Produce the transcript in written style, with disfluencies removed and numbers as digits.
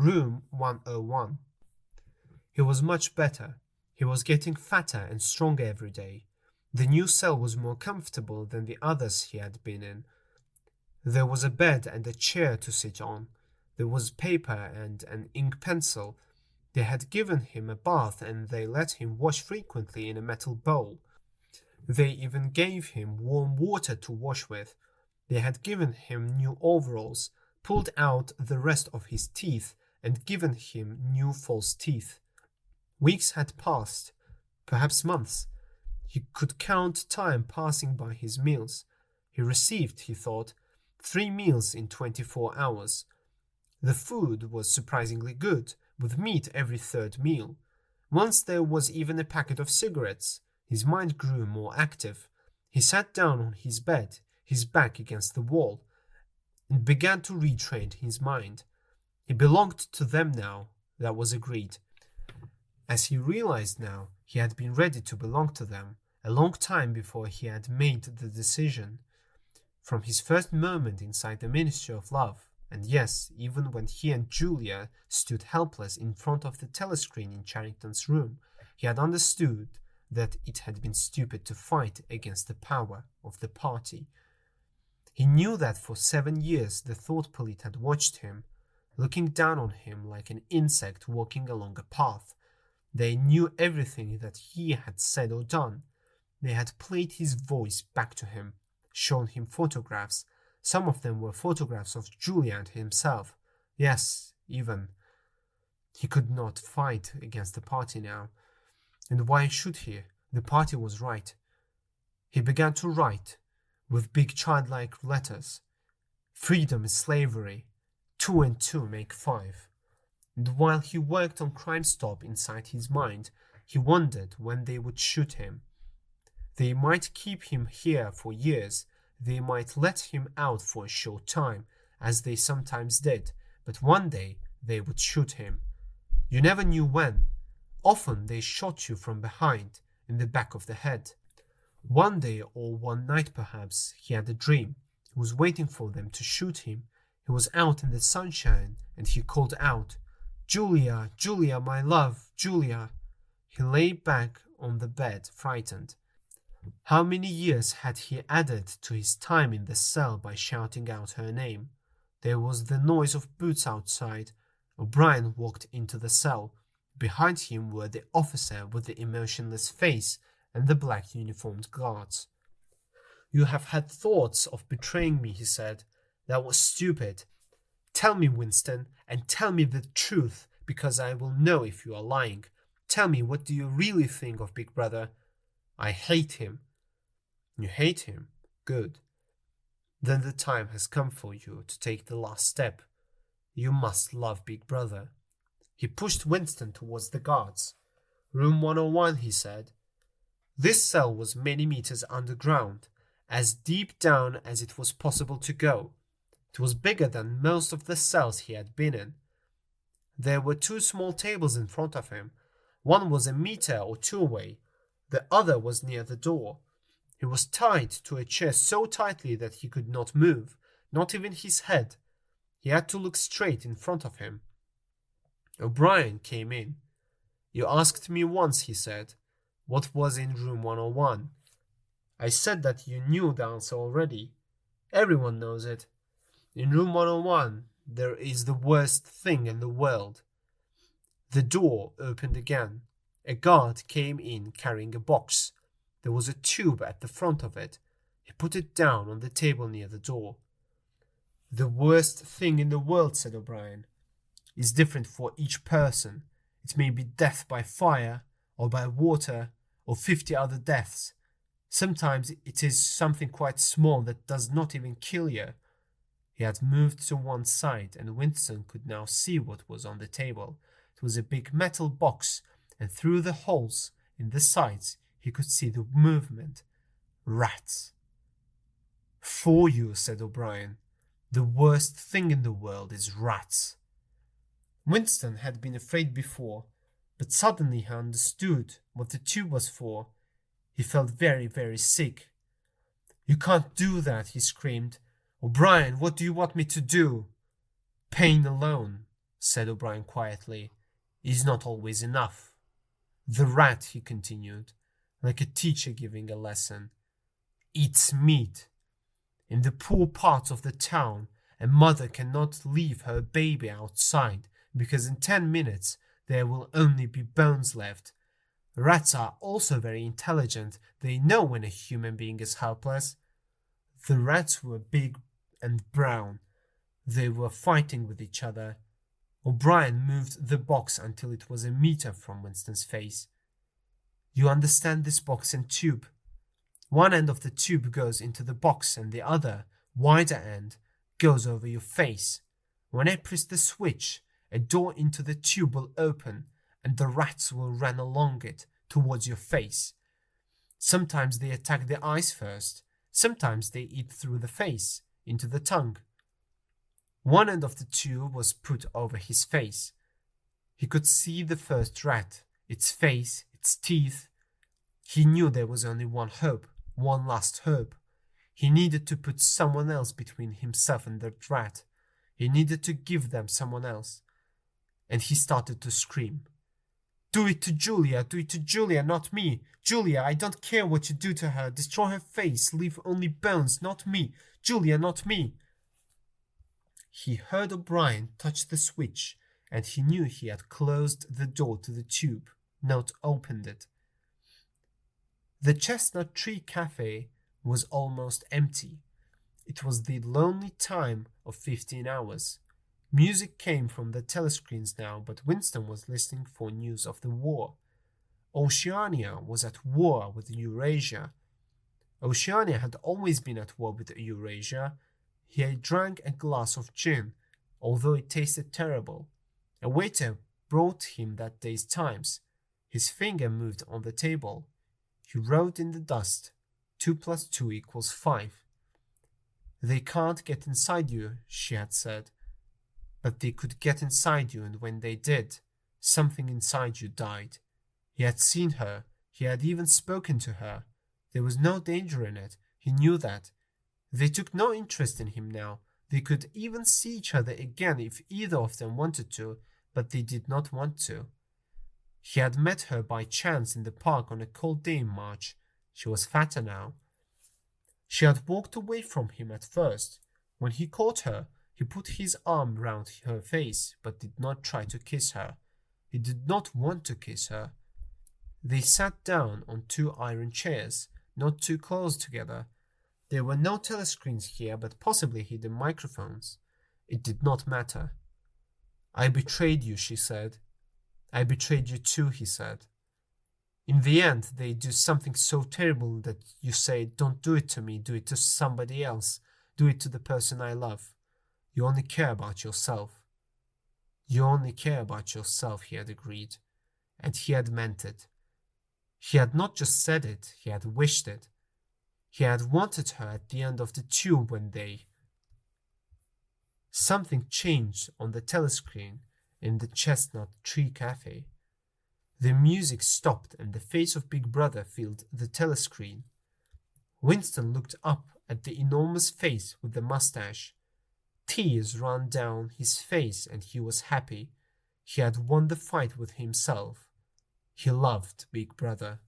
Room 101. He was much better. He was getting fatter and stronger every day. The new cell was more comfortable than the others he had been in. There was a bed and a chair to sit on. There was paper and an ink pencil. They had given him a bath and they let him wash frequently in a metal bowl. They even gave him warm water to wash with. They had given him new overalls, pulled out the rest of his teeth, and given him new false teeth. Weeks had passed, perhaps months. He could count time passing by his meals. He received, he thought, 3 meals in 24 hours. The food was surprisingly good, with meat every third meal. Once there was even a packet of cigarettes. His mind grew more active. He sat down on his bed, his back against the wall, and began to retrain his mind. He belonged to them now, that was agreed. As he realized now, he had been ready to belong to them a long time before he had made the decision. From his first moment inside the Ministry of Love, and yes, even when he and Julia stood helpless in front of the telescreen in Charrington's room, he had understood that it had been stupid to fight against the power of the party. He knew that for 7 years the thought police had watched him, looking down on him like an insect walking along a path. They knew everything that he had said or done. They had played his voice back to him, shown him photographs. Some of them were photographs of Julia and himself. Yes, even. He could not fight against the party now. And why should he? The party was right. He began to write, with big childlike letters. Freedom is slavery. 2 and 2 make 5. And while he worked on Crime Stop inside his mind, he wondered when they would shoot him. They might keep him here for years. They might let him out for a short time, as they sometimes did, but one day they would shoot him. You never knew when. Often they shot you from behind, in the back of the head. One day or one night perhaps, he had a dream. He was waiting for them to shoot him. He was out in the sunshine, and he called out, "Julia, Julia, my love, Julia." He lay back on the bed, frightened. How many years had he added to his time in the cell by shouting out her name? There was the noise of boots outside. O'Brien walked into the cell. Behind him were the officer with the emotionless face and the black uniformed guards. "You have had thoughts of betraying me," he said. "That was stupid. Tell me, Winston, and tell me the truth, because I will know if you are lying. Tell me, what do you really think of Big Brother?" "I hate him." "You hate him? Good. Then the time has come for you to take the last step. You must love Big Brother." He pushed Winston towards the guards. "Room 101, he said. This cell was many meters underground, as deep down as it was possible to go. It was bigger than most of the cells he had been in. There were 2 small tables in front of him. One was a meter or 2 away. The other was near the door. He was tied to a chair so tightly that he could not move, not even his head. He had to look straight in front of him. O'Brien came in. "You asked me once," he said, "what was in room 101. I said that you knew the answer already. Everyone knows it. In room 101 there is the worst thing in the world." The door opened again. A guard came in carrying a box. There was a tube at the front of it. He put it down on the table near the door. "The worst thing in the world," said O'Brien, "is different for each person. It may be death by fire, or by water, or 50 other deaths. Sometimes it is something quite small that does not even kill you." He had moved to one side, and Winston could now see what was on the table. It was a big metal box, and through the holes in the sides he could see the movement. Rats. "For you," said O'Brien. "The worst thing in the world is rats." Winston had been afraid before, but suddenly he understood what the tube was for. He felt very, very sick. "You can't do that," he screamed. "O'Brien, what do you want me to do?" "Pain alone," said O'Brien quietly, is not always enough. The rat, he continued, like a teacher giving a lesson, eats meat. In the poor parts of the town, a mother cannot leave her baby outside because in 10 minutes there will only be bones left. Rats are also very intelligent. They know when a human being is helpless. The rats were big and brown. They were fighting with each other. O'Brien moved the box until it was a meter from Winston's face. You understand this box and tube? One end of the tube goes into the box and the other, wider end, goes over your face. When I press the switch, a door into the tube will open and the rats will run along it towards your face. Sometimes they attack the eyes first. Sometimes they eat through the face, into the tongue. One end of the tube was put over his face. He could see the first rat, its face, its teeth. He knew there was only one hope, one last hope. He needed to put someone else between himself and the rat. He needed to give them someone else. And he started to scream. Do it to Julia, not me. Julia, I don't care what you do to her. Destroy her face, leave only bones, not me. Julia, not me. He heard O'Brien touch the switch, and he knew he had closed the door to the tube, not opened it. The Chestnut Tree Cafe was almost empty. It was the lonely time of 15 hours. Music came from the telescreens now, but Winston was listening for news of the war. Oceania was at war with Eurasia. Oceania had always been at war with Eurasia. He had drank a glass of gin, although it tasted terrible. A waiter brought him that day's Times. His finger moved on the table. He wrote in the dust, 2 + 2 = 5. They can't get inside you, she had said. But they could get inside you, and when they did, something inside you died. He had seen her. He had even spoken to her. There was no danger in it. He knew that. They took no interest in him now. They could even see each other again if either of them wanted to, but they did not want to. He had met her by chance in the park on a cold day in March. She was fatter now. She had walked away from him at first. When he caught her, he put his arm round her face, but did not try to kiss her. He did not want to kiss her. They sat down on 2 iron chairs, not too close together. There were no telescreens here, but possibly hidden microphones. It did not matter. I betrayed you, she said. I betrayed you too, he said. In the end, they do something so terrible that you say, don't do it to me, do it to somebody else, do it to the person I love. You only care about yourself. You only care about yourself, he had agreed. And he had meant it. He had not just said it, he had wished it. He had wanted her at the end of the tube when they... Something changed on the telescreen in the Chestnut Tree Cafe. The music stopped and the face of Big Brother filled the telescreen. Winston looked up at the enormous face with the mustache. Tears ran down his face and he was happy. He had won the fight with himself. He loved Big Brother.